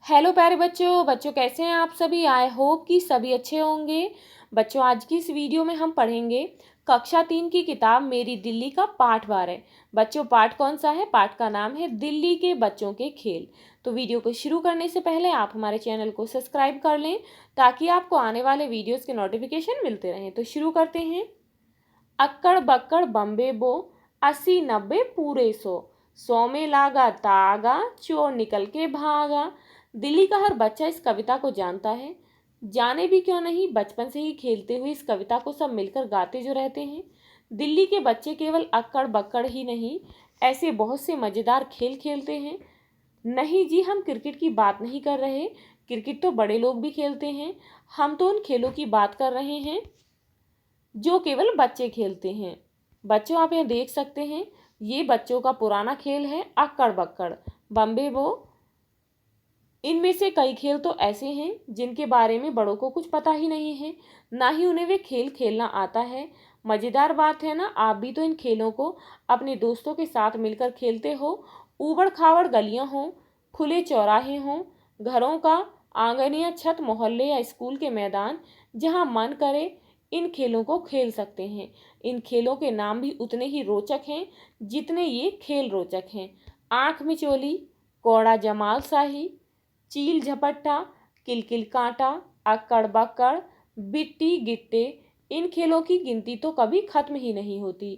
Hello प्यारे बच्चों बच्चों कैसे हैं आप सभी। आई होप कि सभी अच्छे होंगे। बच्चों आज की इस वीडियो में हम पढ़ेंगे कक्षा 3 की किताब मेरी दिल्ली का पाठ 12। बच्चों पाठ कौन सा है? पाठ का नाम है दिल्ली के बच्चों के खेल। तो वीडियो को शुरू करने से पहले आप हमारे चैनल को सब्सक्राइब कर लें ताकि आपको आने वाले वीडियोस के नोटिफिकेशन मिलते रहें। तो शुरू करते हैं। अक्कड़ बक्कड़ बम्बे बो, 80 90 पूरे 100 में लागा तागा, चोर निकल के भागा। दिल्ली का हर बच्चा इस कविता को जानता है। जाने भी क्यों नहीं, बचपन से ही खेलते हुए इस कविता को सब मिलकर गाते जो रहते हैं। दिल्ली के बच्चे केवल अक्कड़ बक्कड़ ही नहीं, ऐसे बहुत से मज़ेदार खेल खेलते हैं। नहीं जी, हम क्रिकेट की बात नहीं कर रहे। क्रिकेट तो बड़े लोग भी खेलते हैं। हम तो उन खेलों की बात कर रहे हैं जो केवल बच्चे खेलते हैं। बच्चों आप यहाँ देख सकते हैं, ये बच्चों का पुराना खेल है अक्कड़ बक्कड़ बम्बे बो। इनमें से कई खेल तो ऐसे हैं जिनके बारे में बड़ों को कुछ पता ही नहीं है, ना ही उन्हें वे खेल खेलना आता है। मज़ेदार बात है ना, आप भी तो इन खेलों को अपने दोस्तों के साथ मिलकर खेलते हो। ऊबड़ खाबड़ गलियां हों, खुले चौराहे हों, घरों का आंगन या छत, मोहल्ले या स्कूल के मैदान, जहां मन करे इन खेलों को खेल सकते हैं। इन खेलों के नाम भी उतने ही रोचक हैं जितने ये खेल रोचक हैं। आंख मिचोली, कौड़ा जमाल शाही, चील झपट्टा, किलकिल कांटा, अक्कड़ बक्कड़, बिट्टी गिट्टे। इन खेलों की गिनती तो कभी खत्म ही नहीं होती।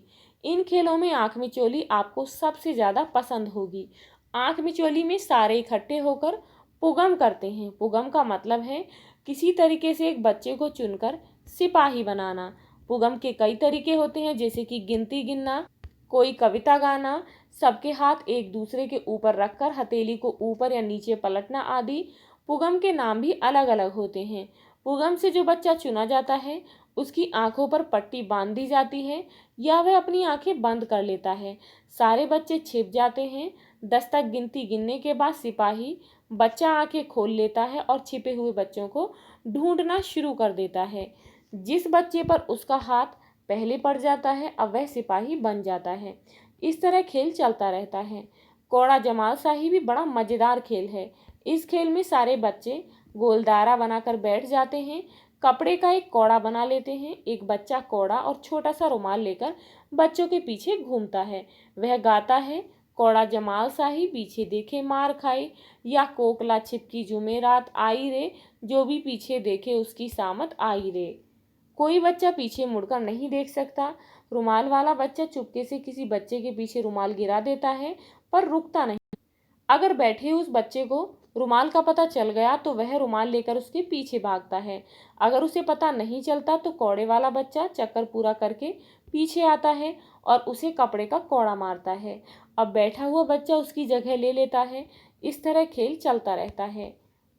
इन खेलों में आंख मिचोली आपको सबसे ज़्यादा पसंद होगी। आंख मिचोली में सारे इकट्ठे होकर पुगम करते हैं। पुगम का मतलब है किसी तरीके से एक बच्चे को चुनकर सिपाही बनाना। पुगम के कई तरीके होते हैं, जैसे कि गिनती गिनना, कोई कविता गाना, सबके हाथ एक दूसरे के ऊपर रखकर हथेली को ऊपर या नीचे पलटना आदि। पुगम के नाम भी अलग अलग होते हैं। पुगम से जो बच्चा चुना जाता है उसकी आंखों पर पट्टी बांध दी जाती है या वह अपनी आंखें बंद कर लेता है। सारे बच्चे छिप जाते हैं। 10 तक गिनती गिनने के बाद सिपाही बच्चा आंखें खोल लेता है और छिपे हुए बच्चों को ढूंढना शुरू कर देता है। जिस बच्चे पर उसका हाथ पहले पड़ जाता है अब वह सिपाही बन जाता है। इस तरह खेल चलता रहता है। कौड़ा जमाल शाही भी बड़ा मज़ेदार खेल है। इस खेल में सारे बच्चे गोलदारा बनाकर बैठ जाते हैं। कपड़े का एक कौड़ा बना लेते हैं। एक बच्चा कौड़ा और छोटा सा रुमाल लेकर बच्चों के पीछे घूमता है। वह गाता है, कौड़ा जमाल शाही पीछे देखे मार खाई, या कोकला छिपकी जुमेरात आई रे, जो भी पीछे देखे उसकी सामत आई रे। कोई बच्चा पीछे मुड़कर नहीं देख सकता। रुमाल वाला बच्चा चुपके से किसी बच्चे के पीछे रुमाल गिरा देता है पर रुकता नहीं। अगर बैठे उस बच्चे को रुमाल का पता चल गया तो वह रुमाल लेकर उसके पीछे भागता है। अगर उसे पता नहीं चलता तो कौड़े वाला बच्चा चक्कर पूरा करके पीछे आता है और उसे कपड़े का कौड़ा मारता है। अब बैठा हुआ बच्चा उसकी जगह ले लेता है। इस तरह खेल चलता रहता है।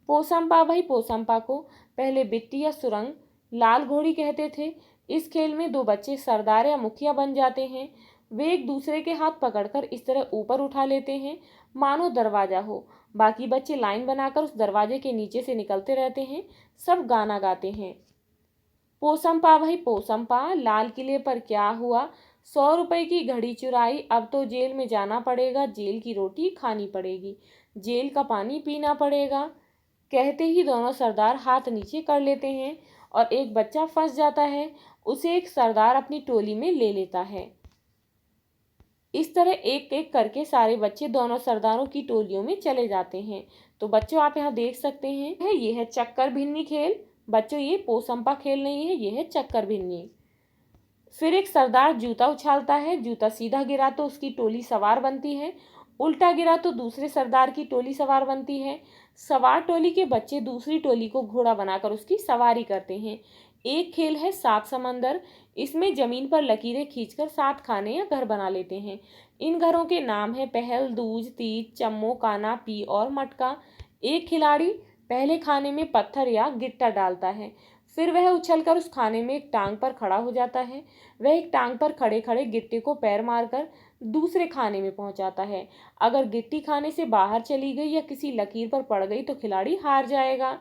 पोसंपा भाई पोसंपा को पहले बिट्टी या सुरंग लाल घोड़ी कहते थे। इस खेल में दो बच्चे सरदार या मुखिया बन जाते हैं। वे एक दूसरे के हाथ पकड़कर इस तरह ऊपर उठा लेते हैं मानो दरवाजा हो। बाकी बच्चे लाइन बनाकर उस दरवाजे के नीचे से निकलते रहते हैं। सब गाना गाते हैं। पोसंपा भाई पोसंपा, लाल किले पर क्या हुआ, 100 रुपए की घड़ी चुराई, अब तो जेल में जाना पड़ेगा, जेल की रोटी खानी पड़ेगी, जेल का पानी पीना पड़ेगा। कहते ही दोनों सरदार हाथ नीचे कर लेते हैं और एक बच्चा फंस जाता है। उसे एक सरदार अपनी टोली में ले लेता है। इस तरह एक एक करके सारे बच्चे दोनों सरदारों की टोलियों में चले जाते हैं। तो बच्चों आप यहाँ देख सकते हैं, ये है चक्कर भिन्नी खेल। बच्चों ये पोसंपा खेल नहीं है, ये है चक्कर भिन्नी। फिर एक सरदार जूता उछालता है। जूता सीधा गिरा तो उसकी टोली सवार बनती है, उल्टा गिरा तो दूसरे सरदार की टोली सवार बनती है। सवार टोली के बच्चे दूसरी टोली को घोड़ा बनाकर उसकी सवारी करते हैं। एक खेल है 7 समंदर। इसमें जमीन पर लकीरें खींचकर 7 खाने या घर बना लेते हैं। इन घरों के नाम है पहल, दूज, तीज, चम्मो, काना, पी और मटका। एक खिलाड़ी पहले खाने में पत्थर या गिट्टा डालता है। फिर वह उछलकर उस खाने में एक टांग पर खड़ा हो जाता है। वह एक टांग पर खड़े खड़े गिट्टे को पैर मारकर दूसरे खाने में पहुंचाता है। अगर गिट्टी खाने से बाहर चली गई या किसी लकीर पर पड़ गई तो खिलाड़ी हार जाएगा।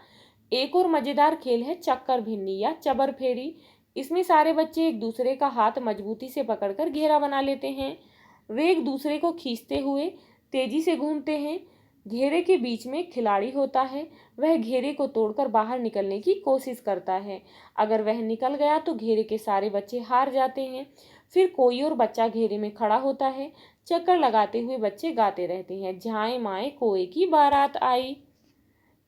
एक और मजेदार खेल है चक्कर भिन्नी या चबर फेरी। इसमें सारे बच्चे एक दूसरे का हाथ मजबूती से पकड़कर घेरा बना लेते हैं। वे एक दूसरे को खींचते हुए तेजी से घूमते हैं। घेरे के बीच में एक खिलाड़ी होता है। वह घेरे को तोड़कर बाहर निकलने की कोशिश करता है। अगर वह निकल गया तो घेरे के सारे बच्चे हार जाते हैं। फिर कोई और बच्चा घेरे में खड़ा होता है। चक्कर लगाते हुए बच्चे गाते रहते हैं, झाएं माएं कोए की बारात आई।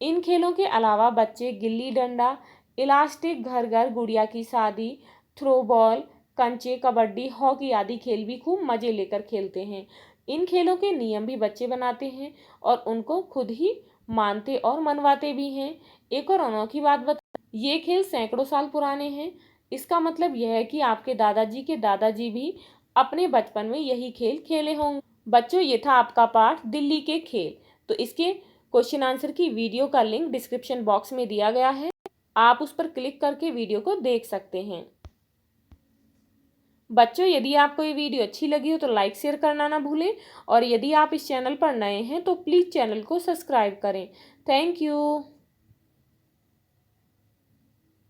इन खेलों के अलावा बच्चे गिल्ली डंडा, इलास्टिक, घर घर गुड़िया की शादी, थ्रो बॉल, कंचे, कबड्डी, हॉकी आदि खेल भी खूब मजे लेकर खेलते हैं। इन खेलों के नियम भी बच्चे बनाते हैं और उनको खुद ही मानते और मनवाते भी हैं। एक और अनोखी बात बता, ये खेल सैकड़ों साल पुराने हैं। इसका मतलब यह है कि आपके दादाजी के दादाजी भी अपने बचपन में यही खेल खेले होंगे। बच्चों, ये था आपका पाठ दिल्ली के खेल। तो इसके क्वेश्चन आंसर की वीडियो का लिंक डिस्क्रिप्शन बॉक्स में दिया गया है। आप उस पर क्लिक करके वीडियो को देख सकते हैं। बच्चों, यदि आपको ये वीडियो अच्छी लगी हो तो लाइक शेयर करना ना भूलें और यदि आप इस चैनल पर नए हैं तो प्लीज़ चैनल को सब्सक्राइब करें। Thank you.